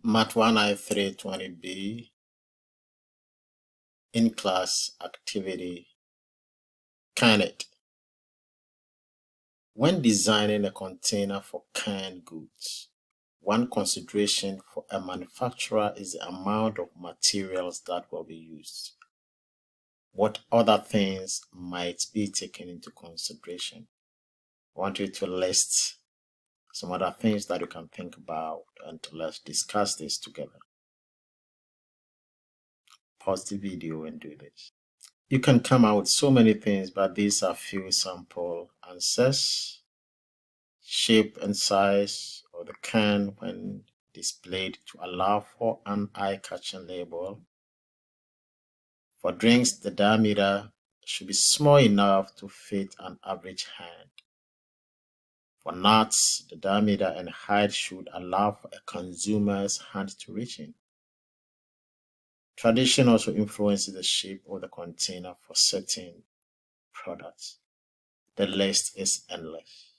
Mat 1I320B in-class activity canned. When designing a container for canned goods, one consideration for a manufacturer is the amount of materials that will be used. What other things might be taken into consideration? I want you to list some other things that you can think about, and let's discuss this together. Pause the video and do this. You can come out with so many things, but these are few sample answers. Shape and size of the can when displayed to allow for an eye-catching label. For drinks, the diameter should be small enough to fit an average hand. For nuts, the diameter and height should allow for a consumer's hand to reach in. Tradition also influences the shape of the container for certain products. The list is endless.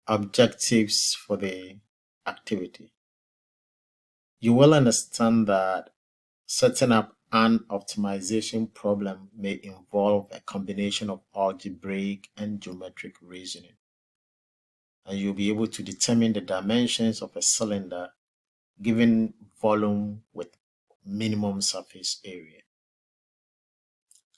Objectives for the activity. You will understand that setting up an optimization problem may involve a combination of algebraic and geometric reasoning, and you'll be able to determine the dimensions of a cylinder given volume with minimum surface area.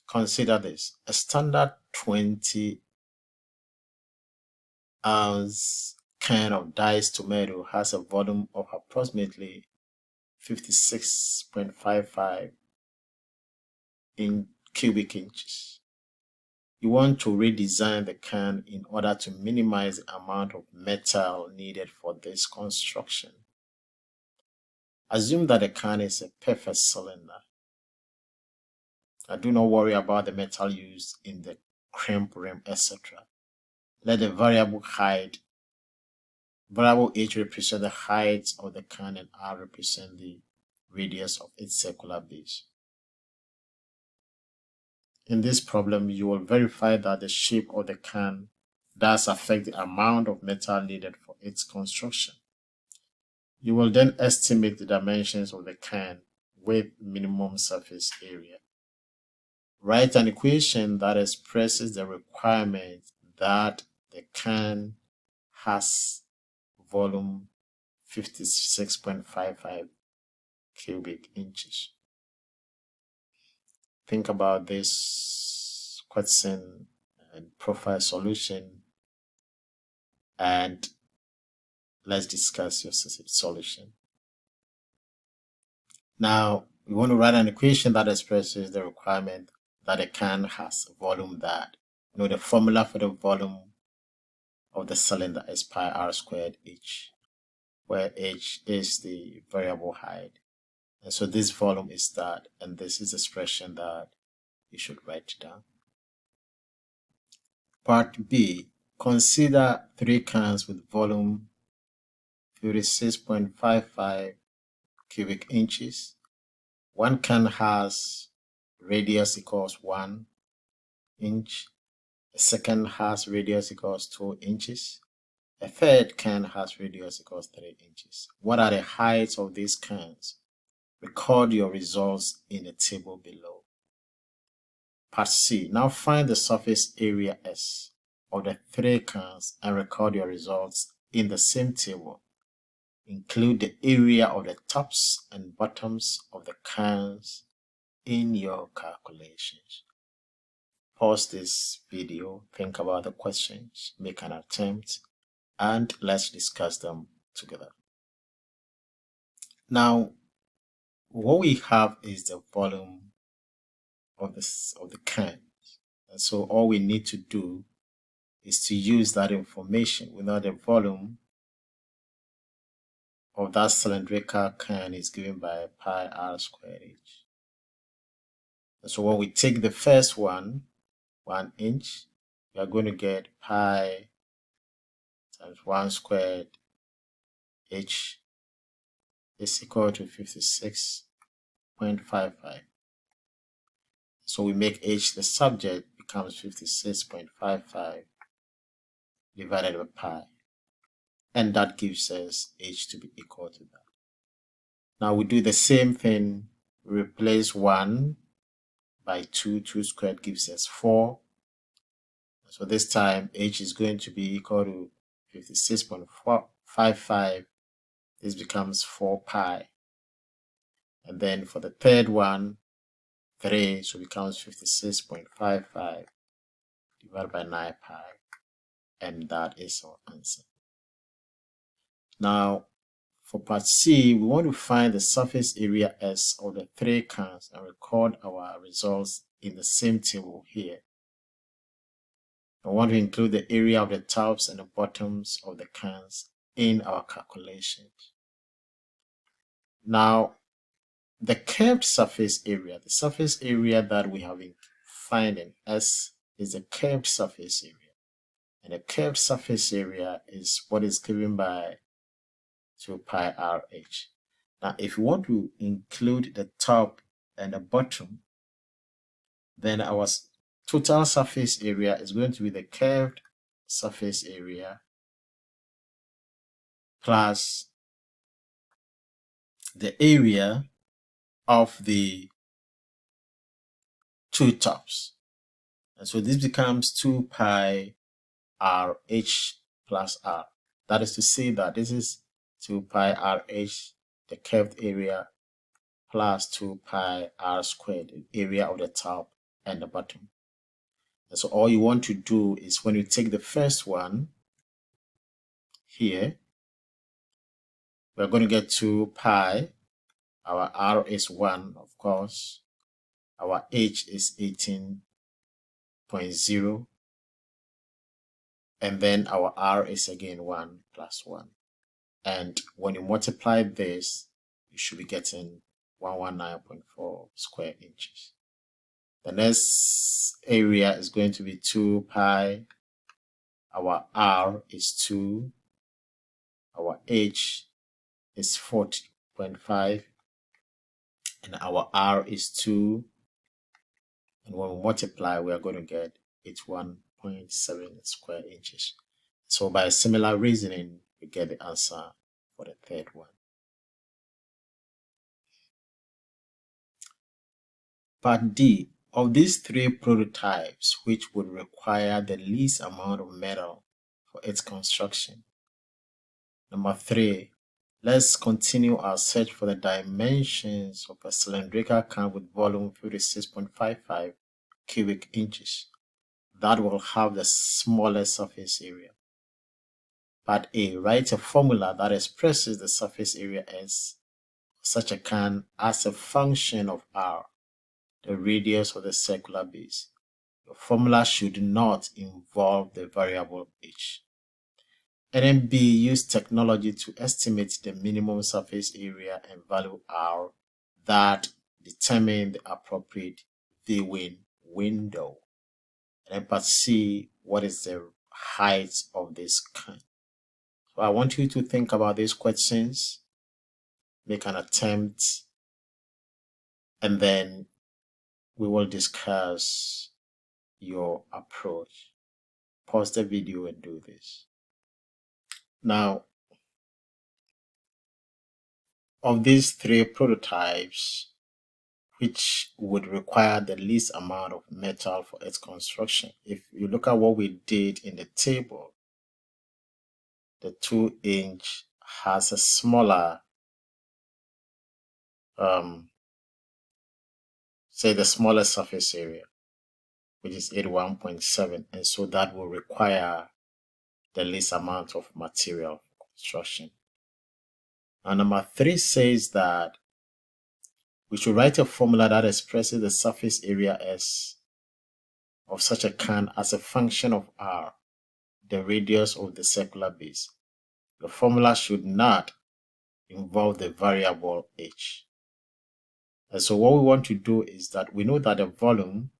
Consider this: a standard 20-ounce can of diced tomato has a volume of approximately 56.55 in cubic inches. You want to redesign the can in order to minimize the amount of metal needed for this construction. Assume that the can is a perfect cylinder. Do not worry about the metal used in the crimp rim, etc. Let the variable h represent the height of the can and r represent the radius of its circular base. In this problem, you will verify that the shape of the can does affect the amount of metal needed for its construction. You will then estimate the dimensions of the can with minimum surface area. Write an equation that expresses the requirement that the can has volume 56.55 cubic inches. Think about this question and profile solution, and let's discuss your solution. Now, we want to write an equation that expresses the requirement that a can has a volume that, the formula for the volume of the cylinder is pi r squared h, where h is the variable height. And so this volume is that, and this is the expression that you should write down. Part B, consider 3 cans with volume 56.55 cubic inches. One can has radius equals 1 inch. A second has radius equals 2 inches. A third can has radius equals 3 inches. What are the heights of these cans? Record your results in the table below. Part C. Now find the surface area S of the 3 cans and record your results in the same table. Include the area of the tops and bottoms of the cans in your calculations. Pause this video, think about the questions, make an attempt, and let's discuss them together. Now, what we have is the volume of the can, and so all we need to do is to use that information. We know the volume of that cylindrical can is given by pi r squared h. And so when we take the first 1 inch, we are going to get pi times 1 squared h is equal to 56.55. So we make h the subject, becomes 56.55 divided by pi. and that gives us h to be equal to that. Now we do the same thing, replace 1 by 2, 2 squared gives us 4. So this time h is going to be equal to 56.55. This becomes 4 pi. And then for the third one, 3, so it becomes 56.55 divided by 9 pi. And that is our answer. Now, for part C, we want to find the surface area S of the 3 cans and record our results in the same table here. I want to include the area of the tops and the bottoms of the cans in our calculations. Now, the curved surface area, the surface area that we have been finding S is the curved surface area. And the curved surface area is what is given by 2 pi RH. Now, if you want to include the top and the bottom, then our total surface area is going to be the curved surface area plus the area of the 2 tops. And so this becomes 2 pi RH plus R. That is to say that this is 2 pi RH, the curved area, plus 2 pi R squared, the area of the top and the bottom. And so all you want to do is when you take the first one here, we're going to get 2 pi. Our R is 1, of course. Our H is 18.0. And then our R is again 1 plus 1. And when you multiply this, you should be getting 119.4 square inches. The next area is going to be 2 pi. Our R is 2. Our H is 40.5. And our R is 2. And when we multiply, we are going to get 81.7 square inches. So by similar reasoning, we get the answer for the third one. Part D. Of these 3 prototypes, which would require the least amount of metal for its construction? Number 3. Let's continue our search for the dimensions of a cylindrical can with volume 56.55 cubic inches. That will have the smallest surface area. Part A. Write a formula that expresses the surface area S of such a can as a function of R, the radius of the circular base. The formula should not involve the variable h. And then B. Use technology to estimate the minimum surface area and value R that determine the appropriate viewing window. And then part C. What is the height of this can? So I want you to think about these questions, make an attempt, and then we will discuss your approach. Pause the video and do this. Now, of these 3 prototypes, which would require the least amount of metal for its construction, if you look at what we did in the table, the 2-inch has a smaller, say the smallest surface area, which is 81.7, and so that will require the least amount of material for construction. And number 3 says that we should write a formula that expresses the surface area S of such a can as a function of R, the radius of the circular base. The formula should not involve the variable h. And so what we want to do is that we know that the volume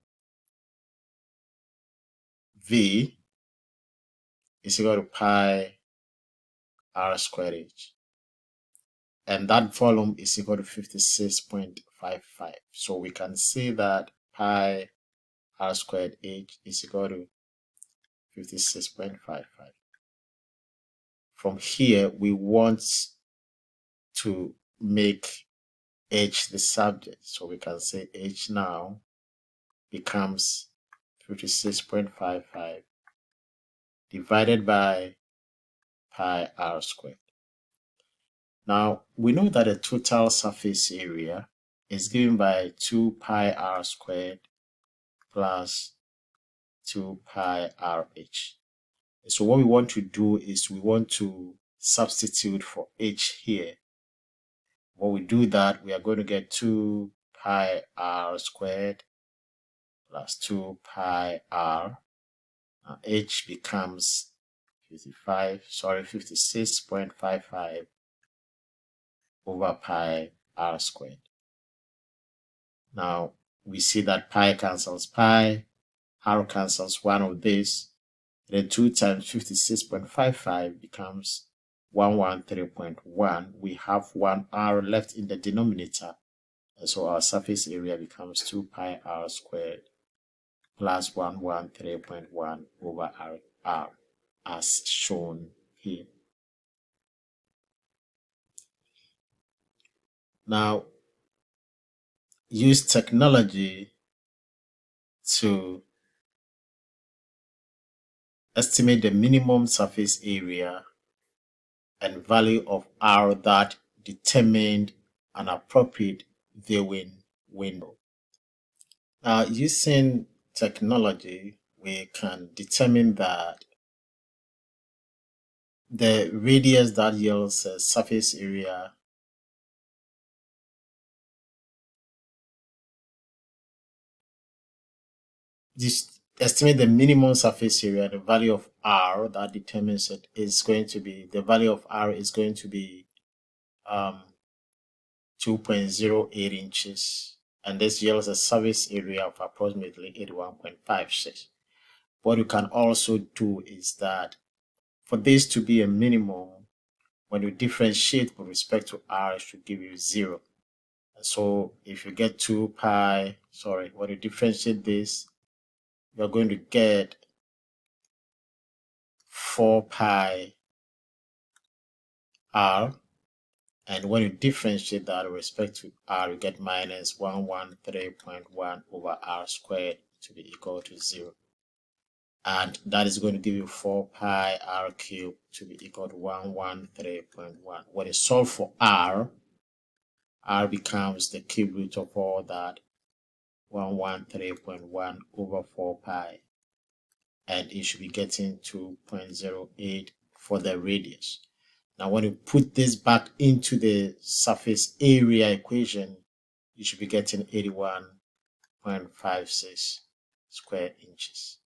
V is equal to pi R squared h. And that volume is equal to 56.55. So we can say that pi R squared h is equal to 56.55. from here, we want to make H the subject. So we can say H now becomes 56.55 divided by pi r squared. Now, we know that the total surface area is given by 2 pi r squared plus 2 pi rh. So what we want to do is we want to substitute for h here. When we do that, we are going to get 2 pi r squared plus 2 pi r. Now h becomes 56.55 over pi r squared. Now we see that pi cancels pi, r cancels one of this, then 2 times 56.55 becomes 113.1. We have 1 r left in the denominator, and so our surface area becomes 2 pi r squared plus 113.1 over r as shown here. Now, use technology to estimate the minimum surface area and value of r that determined an appropriate viewing window. Now, using technology, we can determine that the radius that yields a surface area estimate the minimum surface area, the value of r that determines it is going to be, the value of r is going to be 2.08 inches, and this yields a surface area of approximately 81.56. What you can also do is that for this to be a minimum, when you differentiate with respect to r, it should give you 0. And so if you get 2 pi, when you differentiate this, you're going to get 4 pi r, and when you differentiate that with respect to r, you get minus 113.1 over r squared to be equal to 0. And that is going to give you 4 pi r cubed to be equal to 113.1. When you solve for r becomes the cube root of all that, 113.1 over 4 pi, and it should be getting 2.08 for the radius. Now, when you put this back into the surface area equation, you should be getting 81.56 square inches.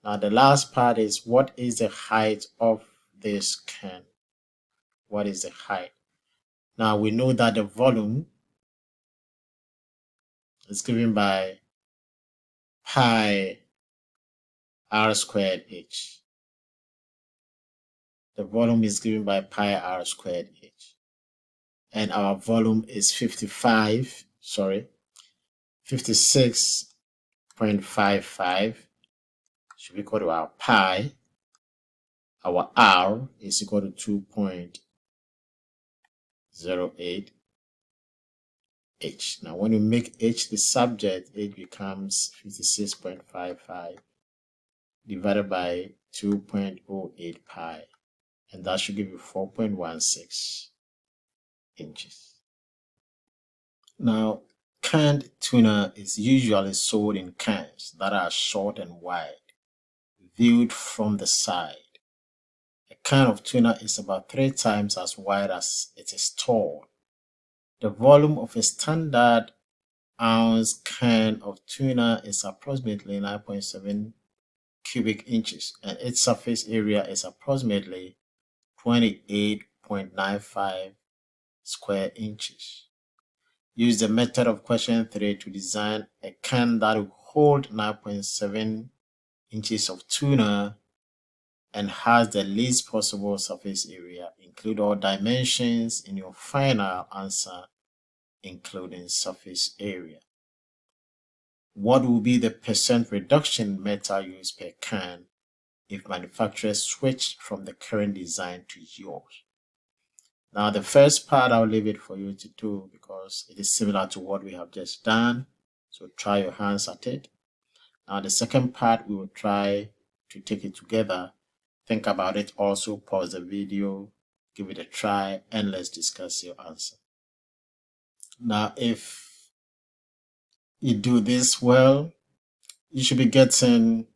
Now, the last part is, what is the height of this can? What is the height? Now, we know that the volume is given by pi r squared h. The volume is given by pi r squared h. And our volume is 56.55 should be equal to our pi. Our r is equal to 2.08 h. Now, when you make h the subject, it becomes 56.55 divided by 2.08 pi, and that should give you 4.16 inches. Now, canned tuna is usually sold in cans that are short and wide, viewed from the side. A can of tuna is about 3 times as wide as it is tall. The volume of a standard ounce can of tuna is approximately 9.7 cubic inches, and its surface area is approximately 28.95 square inches. Use the method of question 3 to design a can that will hold 9.7 inches of tuna and has the least possible surface area. Include all dimensions in your final answer, including surface area. What will be the percent reduction metal used per can if manufacturers switch from the current design to yours. Now, the first part, I'll leave it for you to do because it is similar to what we have just done. So try your hands at it. Now, the second part, we will try to take it together. Think about it. Also, pause the video, give it a try, and let's discuss your answer. Now, if you do this well, you should be getting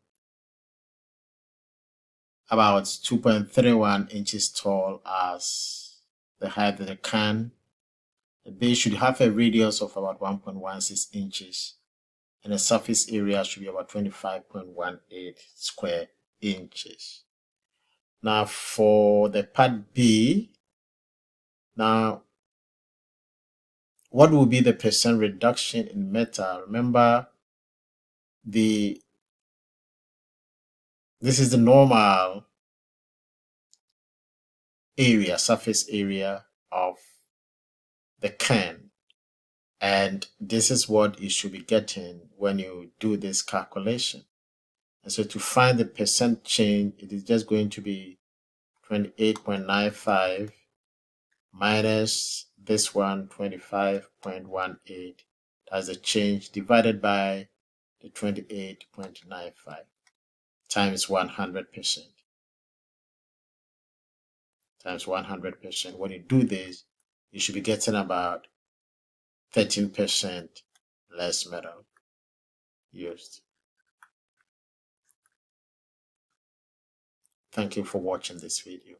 about 2.31 inches tall as the height of the can. The base should have a radius of about 1.16 inches, and the surface area should be about 25.18 square inches. Now for the part B, now what will be the percent reduction in metal? Remember, this is the normal area, surface area of the can, and this is what you should be getting when you do this calculation. And so to find the percent change, it is just going to be 28.95 minus this one, 25.18. That's the change divided by the 28.95 times 100%. Times 100%. When you do this, you should be getting about 13% less metal used. Thank you for watching this video.